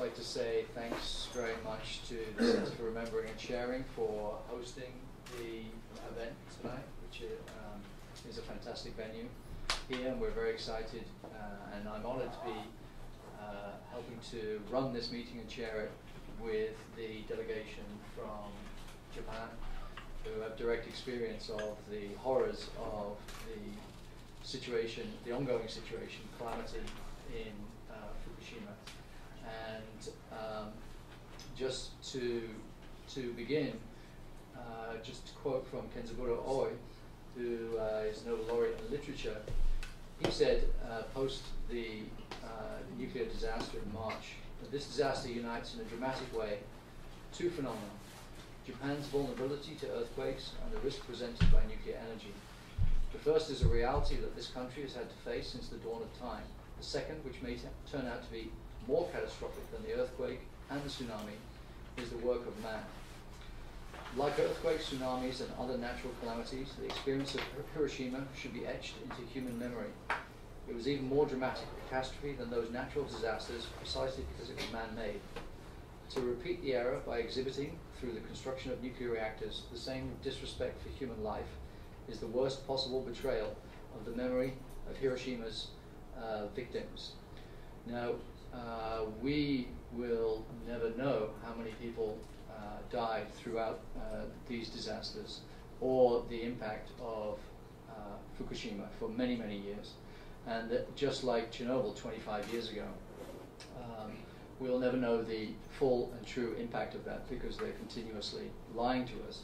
like to say thanks very much to the Center for Remembering and Sharing for hosting the event tonight, which is a fantastic venue here, and we're very excited, and I'm honored to be helping to run this meeting and chair it with the delegation from Japan, who have direct experience of the horrors of the situation, the ongoing situation, calamity in Fukushima. And just to begin, just to quote from Kenzaburo Oi, who is Nobel laureate in literature, he said post the nuclear disaster in March, that this disaster unites in a dramatic way two phenomena: Japan's vulnerability to earthquakes and the risk presented by nuclear energy. The first is a reality that this country has had to face since the dawn of time. The second, which may turn out to be more catastrophic than the earthquake and the tsunami, is the work of man. Like earthquakes, tsunamis, and other natural calamities, the experience of Hiroshima should be etched into human memory. It was even more dramatic a catastrophe than those natural disasters precisely because it was man-made. To repeat the error by exhibiting, through the construction of nuclear reactors, the same disrespect for human life is the worst possible betrayal of the memory of Hiroshima's victims. Now, we will never know how many people died throughout these disasters, or the impact of Fukushima for many, many years. And that just like Chernobyl 25 years ago, we'll never know the full and true impact of that because they're continuously lying to us.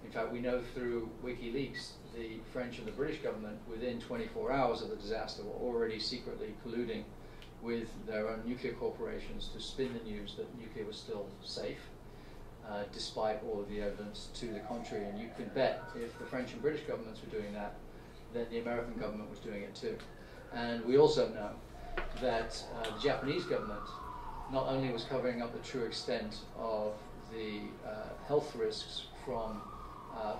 In fact, we know through WikiLeaks, the French and the British government, within 24 hours of the disaster, were already secretly colluding with their own nuclear corporations to spin the news that nuclear was still safe, despite all of the evidence to the contrary. And you can bet if the French and British governments were doing that, then the American government was doing it too. And we also know that the Japanese government not only was covering up the true extent of the health risks from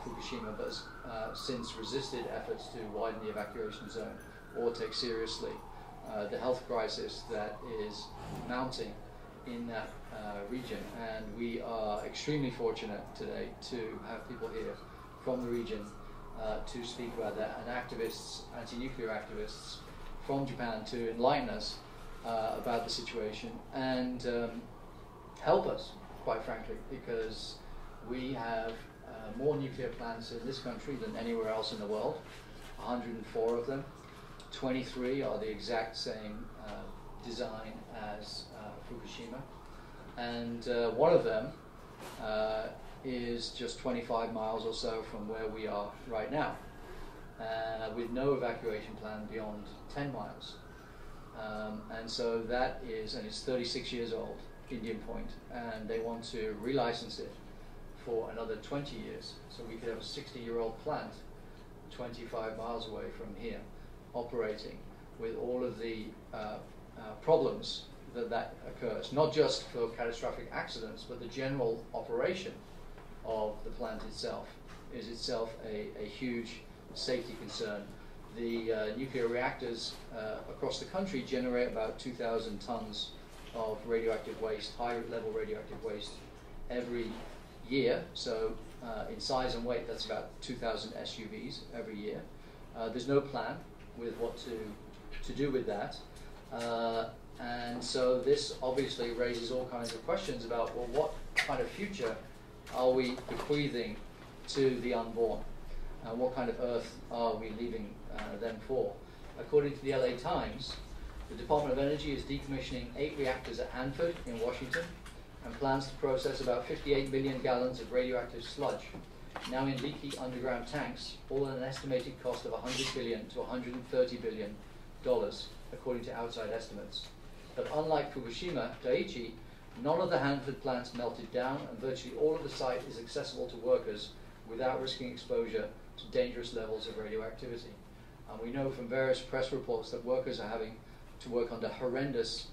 Fukushima, but since resisted efforts to widen the evacuation zone or take seriously the health crisis that is mounting in that region. And we are extremely fortunate today to have people here from the region to speak about that, and activists, anti-nuclear activists from Japan, to enlighten us about the situation and help us, quite frankly, because we have more nuclear plants in this country than anywhere else in the world, 104 of them. 23 are the exact same design as Fukushima, and one of them is just 25 miles or so from where we are right now, with no evacuation plan beyond 10 miles. And so that is, and it's 36 years old, Indian Point, and they want to relicense it for another 20 years. So we could have a 60-year-old plant 25 miles away from here, operating with all of the problems that occurs, not just for catastrophic accidents, but the general operation of the plant itself is itself a huge safety concern. The nuclear reactors across the country generate about 2,000 tons of radioactive waste, high-level radioactive waste, every year. So in size and weight, that's about 2,000 SUVs every year. There's no plan with what to do with that. And so this obviously raises all kinds of questions about, well, what kind of future are we bequeathing to the unborn? What kind of earth are we leaving them for? According to the LA Times, the Department of Energy is decommissioning 8 reactors at Hanford in Washington and plans to process about 58 million gallons of radioactive sludge, now in leaky underground tanks, all at an estimated cost of $100 billion to $130 billion, according to outside estimates. But unlike Fukushima Daiichi, none of the Hanford plants melted down, and virtually all of the site is accessible to workers without risking exposure to dangerous levels of radioactivity. And we know from various press reports that workers are having to work under horrendous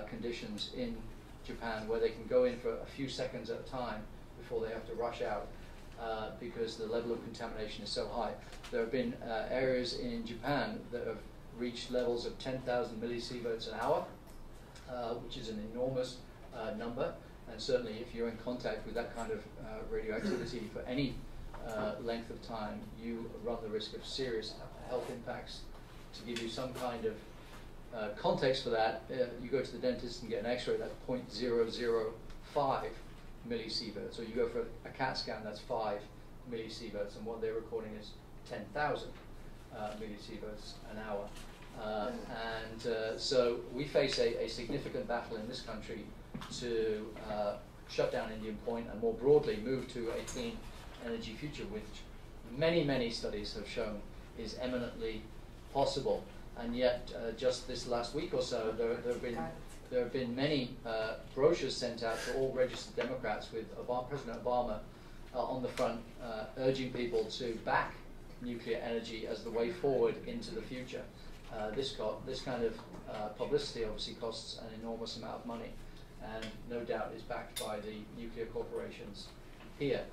conditions in Japan, where they can go in for a few seconds at a time before they have to rush out because the level of contamination is so high. There have been areas in Japan that have reached levels of 10,000 millisieverts an hour, which is an enormous number. And certainly if you're in contact with that kind of radioactivity for any length of time, you run the risk of serious health impacts. To give you some kind of context for that, you go to the dentist and get an x-ray, that's 0.005 millisieverts. So you go for a CAT scan, that's 5 millisieverts, and what they're recording is 10,000 millisieverts an hour. So we face a significant battle in this country to shut down Indian Point and more broadly move to a clean energy future, which many studies have shown is eminently possible. And yet, just this last week or so, there have been many brochures sent out to all registered Democrats with President Obama on the front, urging people to back nuclear energy as the way forward into the future. This kind of publicity obviously costs an enormous amount of money, and no doubt is backed by the nuclear corporations here.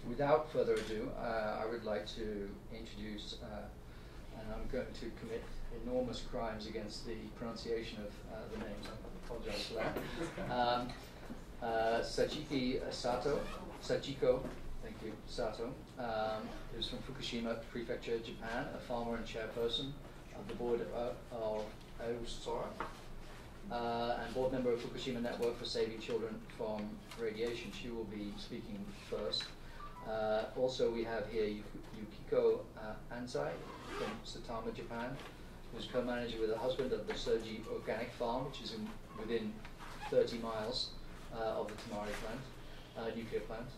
Without further ado, I would like to introduce, and I'm going to commit enormous crimes against the pronunciation of the names. I apologize for that. Sachiko, thank you, Sato, who's from Fukushima Prefecture, Japan, a farmer and chairperson of the board of Ausora, and board member of Fukushima Network for Saving Children from Radiation. She will be speaking first. Also, we have here Yukiko Anzai from Saitama, Japan, who's co-manager with her husband of the Sergi Organic Farm, which is within 30 miles of the Tamari plant, nuclear plant.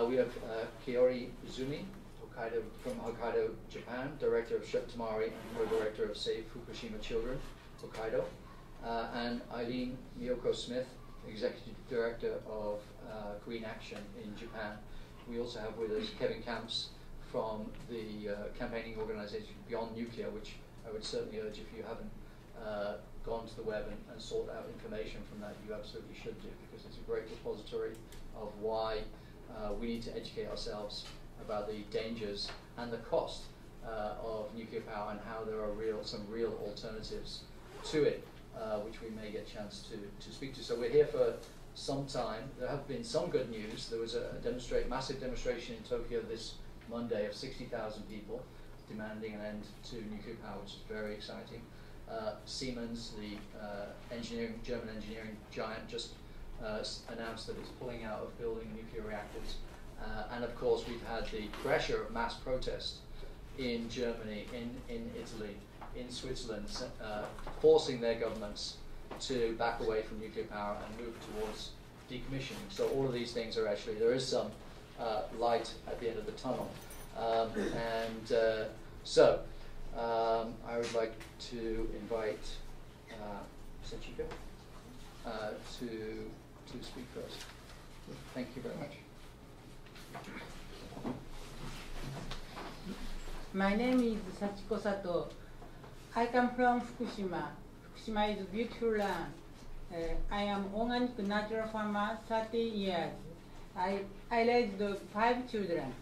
We have Kiori Izumi from Hokkaido, Japan, director of Shep Tamari and co-director of Save Fukushima Children, Hokkaido. And Eileen Miyoko Smith, executive director of Green Action in Japan. We also have with us Kevin Camps from the campaigning organization Beyond Nuclear, which I would certainly urge, if you haven't gone to the web and sought out information from that, you absolutely should do, because it's a great repository of why we need to educate ourselves about the dangers and the cost of nuclear power, and how there are some real alternatives to it, which we may get a chance to speak to. So we're here for some time. There have been some good news. There was a massive demonstration in Tokyo this Monday of 60,000 people demanding an end to nuclear power, which is very exciting. Siemens, the German engineering giant, just announced that it's pulling out of building nuclear reactors. And of course, we've had the pressure of mass protest in Germany, in Italy, in Switzerland, forcing their governments to back away from nuclear power and move towards decommissioning. So all of these things are actually, there is some light at the end of the tunnel. I would like to invite Sachiko to speak first. Thank you very much. My name is Sachiko Sato. I come from Fukushima. Fukushima is a beautiful land. I am organic natural farmer 30 years. I raised 5 children.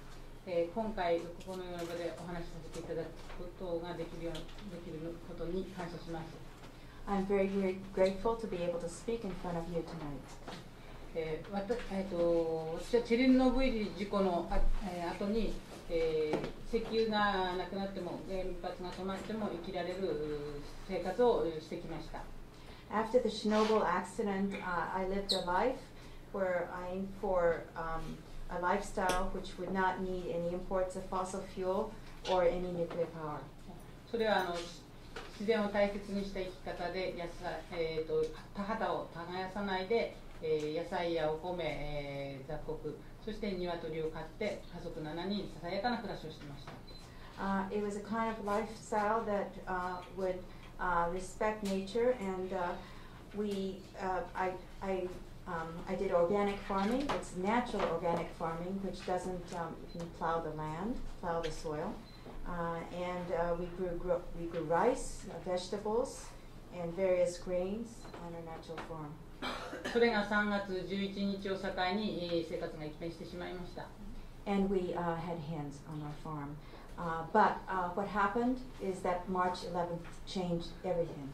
今回このような場でお話しさせていただくことができることに感謝します。I'm very, very grateful to be able to speak in front of you tonight. 私はチェルノブイリ事故の後に、石油がなくなっても原発が止まっても生きられる生活をしてきました。After the Chernobyl accident, I lived a life where I aimed for a lifestyle which would not need any imports of fossil fuel or any nuclear power. それは自然を大切にした生き方で、田畑を耕さないで、野菜やお米、雑穀、そして鶏を飼って家族7人ささやかな暮らしをしていました。It was a kind of lifestyle that would respect nature, and I did organic farming. It's natural organic farming, which doesn't plow the land, plow the soil. And we grew rice, vegetables, and various grains on our natural farm. それが3月11日を境に生活が一変してしまいました。And we had hens on our farm. But what happened is that March 11th changed everything.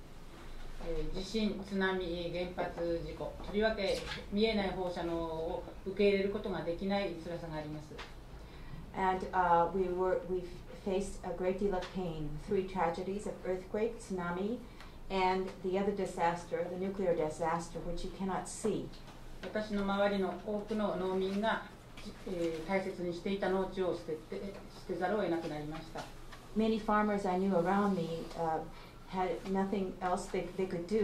地震、津波、原発事故、とりわけ見えない放射能を受け入れることができない辛さがあります。And we faced a great deal of pain, 3 tragedies of earthquake, tsunami, and the other disaster, the nuclear disaster, which you cannot see. 私の周りの多くの農民が、大切にしていた農地を捨てざるを得なくなりました。Many farmers I knew around me had nothing else they could do